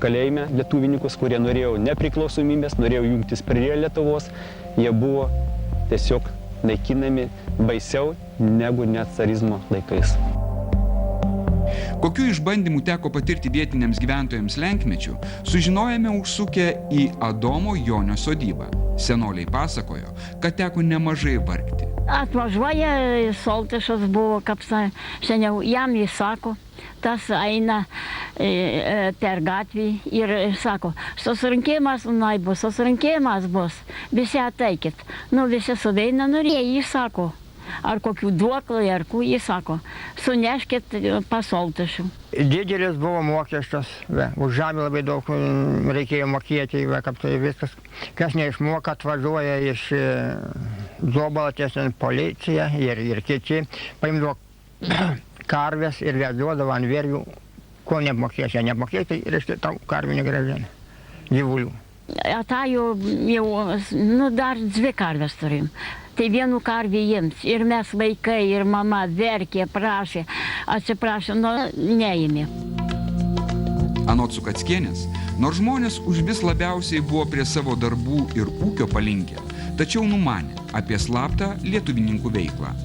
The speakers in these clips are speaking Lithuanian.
kalėjime lietuvininkus, kurie norėjo nepriklausomybės, norėjo jungtis prie Lietuvos, jie buvo tiesiog naikinami baisiau negu net carizmo laikais. Kokių išbandymų teko patirti vietiniams gyventojams lenkmečiu, sužinojame užsukę į Adomo Jonio sodybą. Senoliai pasakojo, kad teko nemažai vargti. Atvažiuoja Soltišas buvo, kaip seniau, jam jis sako, tas eina per gatvį ir sako, susirinkimas bus, visi ateikit. Nu, visi suveina norėjo, jis sako, ar kokių duoklai, ar ko, jis sako, suneškit pas Soltišų. Didelis buvo mokesčius, už žemę labai daug reikėjo mokėti, kaip tai viskas. Kas neišmoka, atvažiuoja iš Zobaltės policija ir kiti, paimdavo karvės ir vežiodavo ant virvių, ko nemokės, jie nemokės, tai reiškia tau karvių negrąžina, gyvulių. Ta jau, dar 2 karvės turim. Tai vienu karvį jiems. Ir mes vaikai, ir mama verkė, prašė, atsiprašė, neėmė. Anot Sukackienės, nors žmonės užvis labiausiai buvo prie savo darbų ir ūkio palinkę, tačiau numanė apie slaptą lietuvininkų veiklą.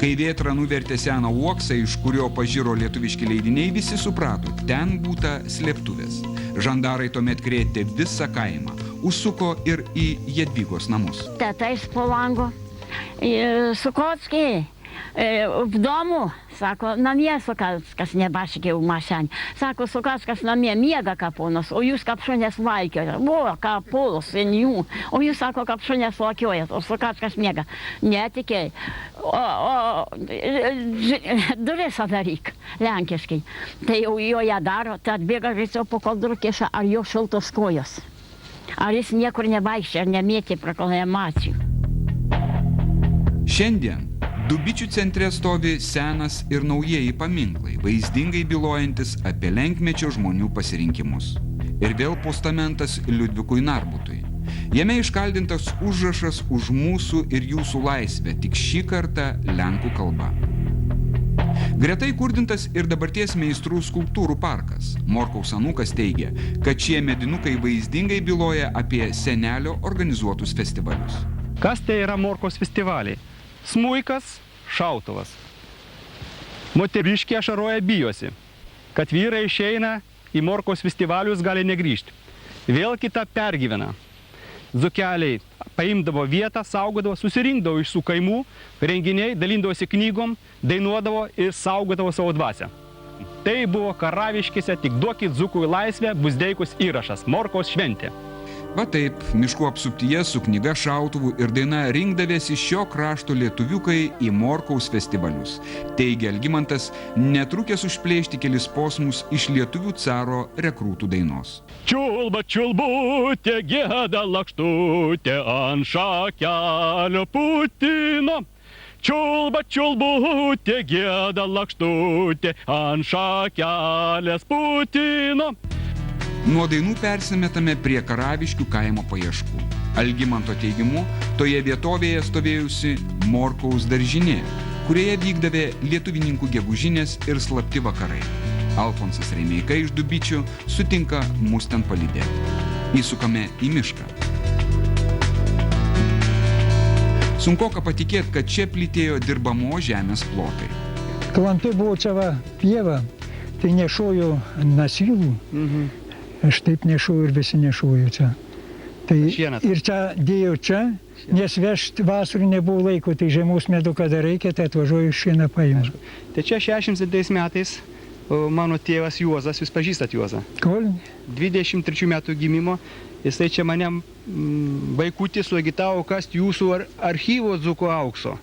Kai vėtra nuvertė seną uoksą, iš kurio pažiro lietuviški leidiniai, visi suprato, ten būta slėptuvės. Žandarai tuomet krėtė visą kaimą, užsuko ir į Jadvygos namus. Tetais po lango, Sukockiai, v domu, sako, namie Sukackas nebaškė u mašenį. Sako, Sukackas namie miega kaponas, o jūs kaip šunės valkiojat. Buvo kapolos senių, o jūs sako, kaip šunės valkiojat, o Sukackas miega. Netikėjai. Duris adaryk, lenkiškai. Tai jau jo ją daro, tai atbėga greičiau po koldrų kiša, ar jo šiltos kojos. Ar jis niekur nevaikščia, ar nemėtė proklamacijų. Šiandien Dubičių centre stovi senas ir naujieji paminklai, vaizdingai bylojantis apie lenkmečio žmonių pasirinkimus. Ir vėl postamentas Liudvikui Narbutui. Jame iškaldintas užrašas už mūsų ir jūsų laisvę, tik šį kartą lenkų kalba. Greta įkurdintas ir dabarties meistrų skulptūrų parkas. Morkaus anūkas teigia, kad šie medinukai vaizdingai byloja apie senelio organizuotus festivalius. Kas tai yra Morkaus festivaliai? Smuikas, šautuvas. Moteriškė ašaroja bijosi, kad vyrai išeina į Morkaus festivalius gali negrįžti. Vėl kita pergyvena. Dzukeliai paimdavo vietą, saugodavo, susirinkdavo iš tų kaimų, renginiai, dalindavosi knygom, dainuodavo ir saugodavo savo dvasią. Tai buvo Karaviškėse, tik duokit dzukui laisvę, Buzdeikus įrašas, Morkaus šventė. Va taip, miškų apsuptyje su knyga, šautuvu ir daina rinkdavėsi šio krašto lietuviukai į Morkaus festivalius. Teigia Algimantas, netrukęs užplėšti kelis posmus iš lietuvių caro rekrūtų dainos. Čiulba, čiulbutė, gėda lakštutė ant šakelio Putino. Čiulba, čiulbutė, gėda lakštutė ant šakelės Putino. Nuo dainų persimetame prie Karaviškių kaimo paieškų. Algimanto teigimu, toje vietovėje stovėjusi Morkaus daržinė, kurioje vykdavė lietuvininkų gegužinės ir slapti vakarai. Alfonsas Remeika iš Dubičių sutinka mus ten palydėti. Įsukame į mišką. Sunkoka patikėti, kad čia plytėjo dirbamo žemės plotai. Klampi buvo čia pieva, tai nešojo nasilų. Aš taip nešoju ir visi nešoju čia. Tai ir čia dėjau čia, nes vežti vasarų nebuvo laiko, tai žiemos metu, kada reikia, tai atvažiuoju šieną paimu. Tai čia 67 metais mano tėvas Juozas, jūs pažįstat Juozą? Kol? 23 metų gimimo, jisai čia mane vaikutį suagitavo kasti jūsų archyvo dzukų aukso.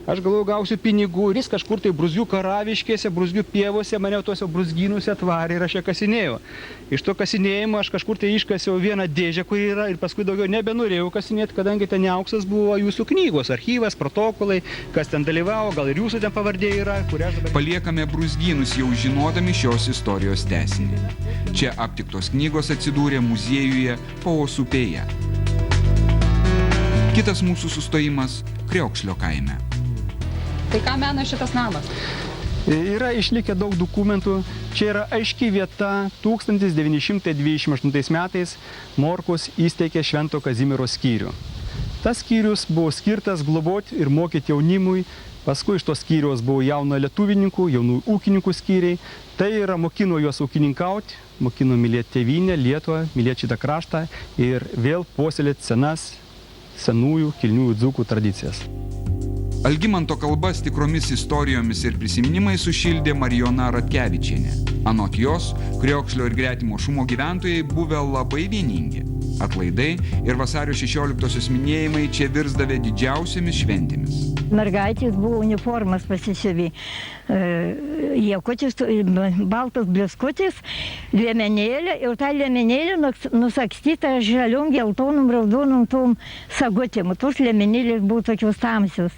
Aš galvoju, gausiu pinigų ir jis kažkur tai Bruzgių Karaviškėse, Bruzgių pievose, mane tuose bruzgynuose atvarė ir aš ją kasinėjau. Iš to kasinėjimo aš kažkur tai iškasiau vieną dėžę, kur yra, ir paskui daugiau nebenorėjau kasinėti, kadangi ten auksas buvo jūsų knygos, archyvas, protokolai, kas ten dalyvavo, gal ir jūsų ten pavardė yra, kurią dabar... Paliekame bruzgynus jau žinodami šios istorijos tęsinį. Čia aptiktos knygos atsidūrė muziejuje Paosupėje. Kitas mūsų sustojimas Kriokšlio kaime. Tai ką mena šitas namas? Yra išlikę daug dokumentų. Čia yra aiški vieta 1928 metais Morkaus įsteigė Švento Kazimiero skyrių. Tas skyrius buvo skirtas globoti ir mokyti jaunimui. Paskui iš tos skyriaus buvo jauno lietuvininkų, jaunų ūkininkų skyriai. Tai yra mokino juos ūkininkauti, mokino mylėti tėvynę, Lietuvą, mylėti šitą kraštą ir vėl puoselėti senųjų kilniųjų dzūkų tradicijas. Algimanto kalbas tikromis istorijomis ir prisiminimais sušildė Marijona Ratkevičienė. Anot jos, Kriokšlio ir gretimo Šumo gyventojai buvę labai vieningi. Atlaidai ir vasario 16-osios minėjimai čia virsdavę didžiausiamis šventėmis. Mergaitės buvo uniformas pasisiuvė. Jekutis, baltas bleskutis, liemenėlė ir ta liemenėlė nusakstyta žaliom, geltonom, raudonom tom sagutėm. Tos liemenėlės buvo tokios tamsios.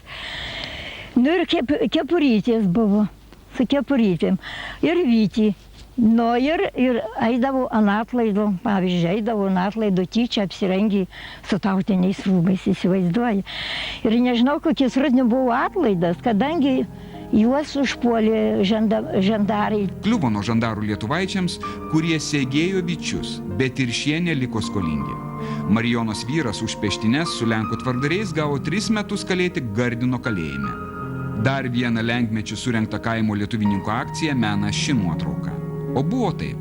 Nu ir kepurytės buvo, su kepurytėm. Ir vytį. Nu ir eidavo ant atlaidų, pavyzdžiui, eidavo ant atlaidų tyčia apsirengę su tautiniais rūbais, įsivaizduoja. Ir nežinau, kokiais rudnių buvo atlaidas, kadangi juos užpuolė žandarai. Kliuvo nuo žandarų lietuvaičiams, kurie segėjo vyčius, bet ir šie neliko skolingi. Marijonos vyras už peštines su lenkų tvarkdariais gavo 3 metus kalėti Gardino kalėjime. Dar vieną lenkmečių surengtą kaimo lietuvininko akciją mena ši nuotrauka. O buvo taip.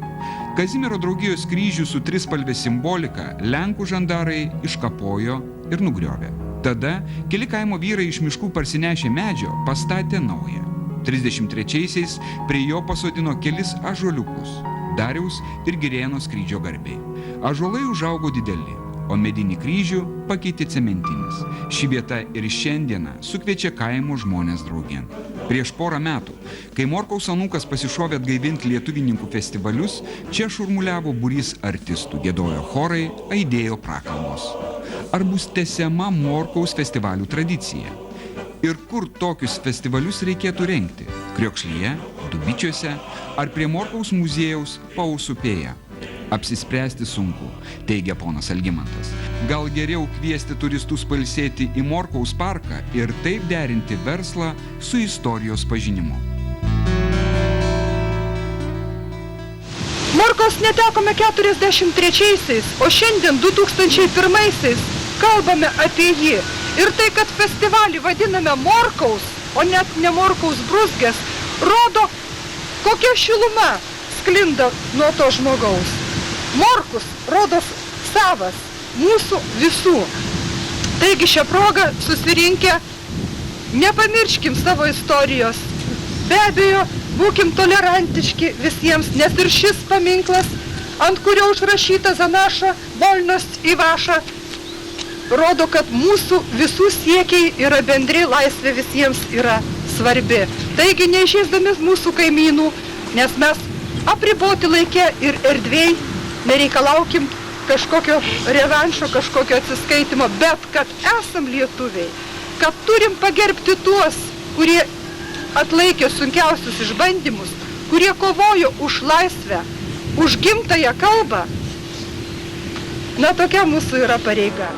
Kazimiero draugijos kryžių su trispalvė simbolika lenkų žandarai iškapojo ir nugriovė. Tada keli kaimo vyrai iš miškų parsinešę medžio pastatė naują. 33-aisiais prie jo pasodino kelis ąžuoliukus, Dariaus ir Girėno skrydžio garbei. Ąžuolai užaugo dideli, o medinį kryžių pakeitė cementinis. Ši vieta ir šiandieną sukviečia kaimo žmonės draugėn. Prieš porą metų, kai Morkaus anūkas pasišovė atgaivinti lietuvininkų festivalius, čia šurmuliavo būrys artistų, giedojo chorai, aidėjo prakalbos. Ar bus tęsiama Morkaus festivalių tradicija? Ir kur tokius festivalius reikėtų rengti? Kriokšlyje, Dubičiuose ar prie Morkaus muziejaus Pausupėje? Apsispręsti sunku, teigia ponas Algimantas. Gal geriau kviesti turistus pailsėti į Morkaus parką ir taip derinti verslą su istorijos pažinimu. Morkaus netekome 43-aisiais, o šiandien 2001-aisiais kalbame apie jį. Ir tai, kad festivalį vadiname Morkaus, o net ne Morkaus bruzgės, rodo, kokia šiluma sklinda nuo to žmogaus. Morkus rodos savas, mūsų visų. Taigi šią progą susirinkę, nepamirškim savo istorijos. Be abejo, būkim tolerantiški visiems, nes ir šis paminklas, ant kurio užrašyta Zanaša, Volnost Ivaša, rodo, kad mūsų visų siekiai yra bendri, laisvė visiems yra svarbi. Taigi neišėsdami mūsų kaimynų, nes mes apriboti laike ir erdvėj, nereikalaukim kažkokio revanšo, kažkokio atsiskaitimo, bet kad esam lietuviai, kad turim pagerbti tuos, kurie atlaikė sunkiausius išbandymus, kurie kovojo už laisvę, už gimtąją kalbą, na tokia mūsų yra pareiga.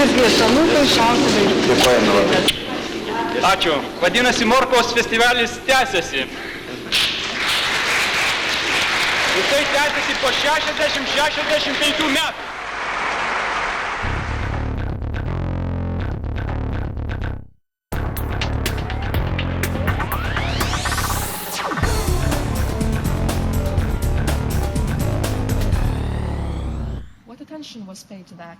blizgės anūkai, šautuvai. Dėkojame labai. Ačiū. Vadinasi, Morkaus festivalis tęsiasi. Jisai tęsiasi po 60-65 metų. What attention was paid to that?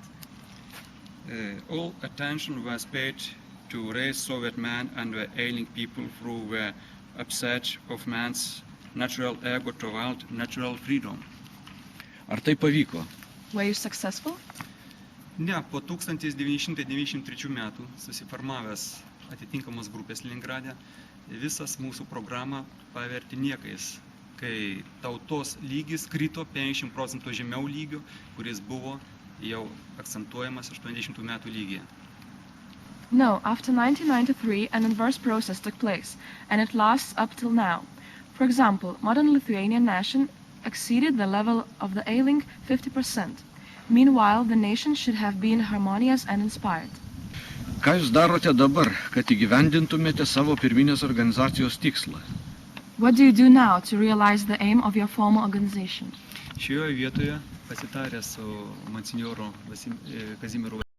All attention was paid to raise Soviet man and the ailing people through the upset of man's natural ego toward natural freedom. Ar tai pavyko? Were you successful? Ne, po 1993 metų susiformavęs atitinkamos grupės Leningrade, visas mūsų programą pavertė niekais, kai tautos lygis krito 50% žemiau lygio, kuris buvo jau akcentuojamas 80 metų lygyje. No, after 1993 an inverse process took place, and it lasts up till now. For example, modern Lithuanian nation exceeded the level of the ailing 50%. Meanwhile, the nation should have been harmonious and inspired. Ką jūs darote dabar, kad įgyvendintumėte savo pirminės organizacijos tikslą? What do you do now to realize the aim of your former organization? Šioje vietoje pasitarę su monsinjoru Kazimieru